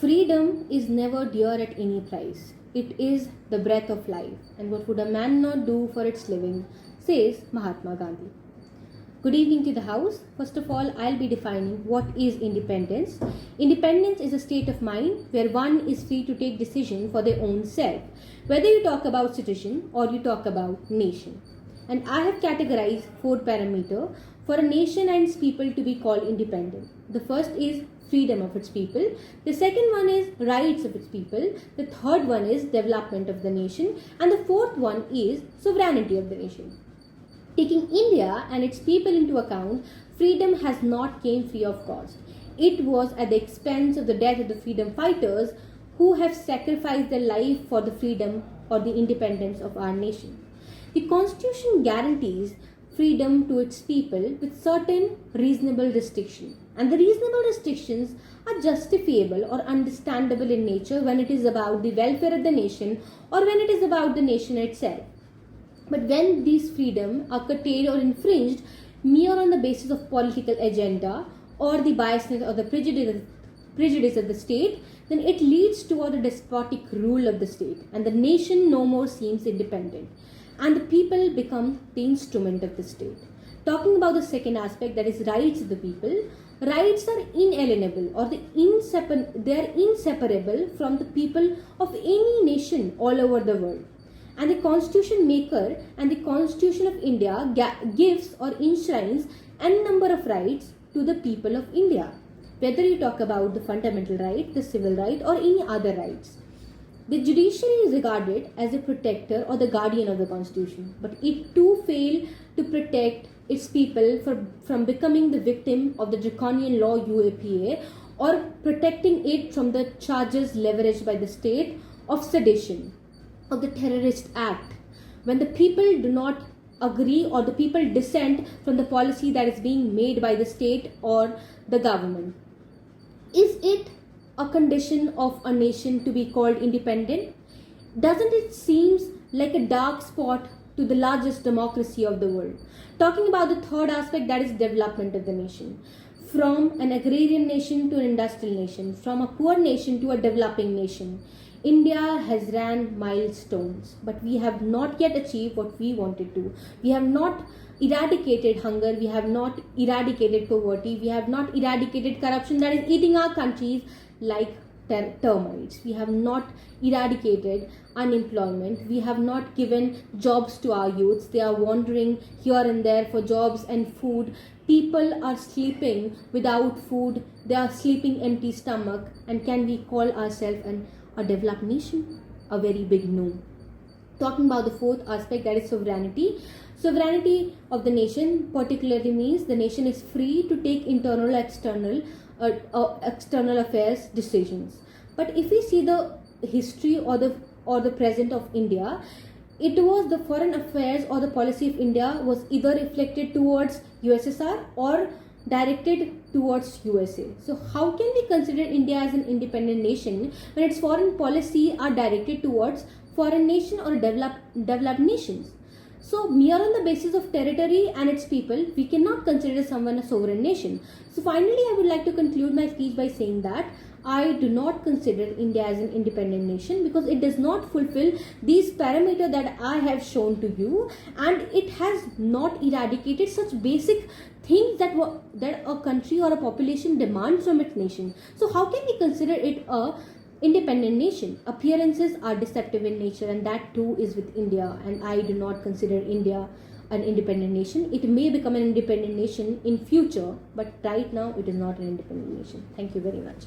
Freedom is never dear at any price. It is the breath of life, and what would a man not do for its living, says Mahatma Gandhi. Good evening to the house. First of all, I'll be defining what is independence. Independence is a state of mind where one is free to take decision for their own self, whether you talk about citizen or you talk about nation. And I have categorized 4 parameters for a nation and its people to be called independent. The first is freedom of its people. The second one is rights of its people. The third one is development of the nation. And the fourth one is sovereignty of the nation. Taking India and its people into account, freedom has not came free of cost. It was at the expense of the death of the freedom fighters who have sacrificed their life for the freedom or the independence of our nation. The Constitution guarantees freedom to its people with certain reasonable restrictions. And the reasonable restrictions are justifiable or understandable in nature when it is about the welfare of the nation or when it is about the nation itself. But when these freedoms are curtailed or infringed mere on the basis of political agenda or the biasness or the prejudice of the state, then it leads toward a despotic rule of the state, and the nation no more seems independent, and the people become the instrument of the state. Talking about the second aspect, that is rights of the people, rights are inalienable or they are inseparable from the people of any nation all over the world. And the constitution maker and the Constitution of India gives or enshrines n number of rights to the people of India, whether you talk about the fundamental right, the civil right, or any other rights. The judiciary is regarded as a protector or the guardian of the constitution, but it too failed to protect its people from becoming the victim of the draconian law UAPA or protecting it from the charges leveraged by the state of sedition, of the terrorist act, when the people do not agree or the people dissent from the policy that is being made by the state or the government. Is it a condition of a nation to be called independent? Doesn't it seem like a dark spot to the largest democracy of the world? Talking about the third aspect, that is development of the nation. From an agrarian nation to an industrial nation, from a poor nation to a developing nation, India has ran milestones, but we have not yet achieved what we wanted to. We have not eradicated hunger, we have not eradicated poverty, we have not eradicated corruption that is eating our countries like termites. We have not eradicated unemployment. We have not given jobs to our youths. They are wandering here and there for jobs and food. People are sleeping without food. They are sleeping empty stomach. And can we call ourselves a developed nation? A very big no. Talking about the fourth aspect, that is sovereignty. Sovereignty of the nation particularly means the nation is free to take internal, external affairs decisions. But if we see the history or the present of India, it was the foreign affairs or the policy of India was either reflected towards USSR or directed towards USA. So how can we consider India as an independent nation when its foreign policy are directed towards foreign nation or developed nations? So mere on the basis of territory and its people, we cannot consider someone a sovereign nation. So finally, I would like to conclude my speech by saying that I do not consider India as an independent nation because it does not fulfill these parameters that I have shown to you, and it has not eradicated such basic things that a country or a population demands from its nation. So how can we consider it a independent nation? Appearances are deceptive in nature, and that too is with India, and I do not consider India an independent nation. It may become an independent nation in future, but right now it is not an independent nation. Thank you very much.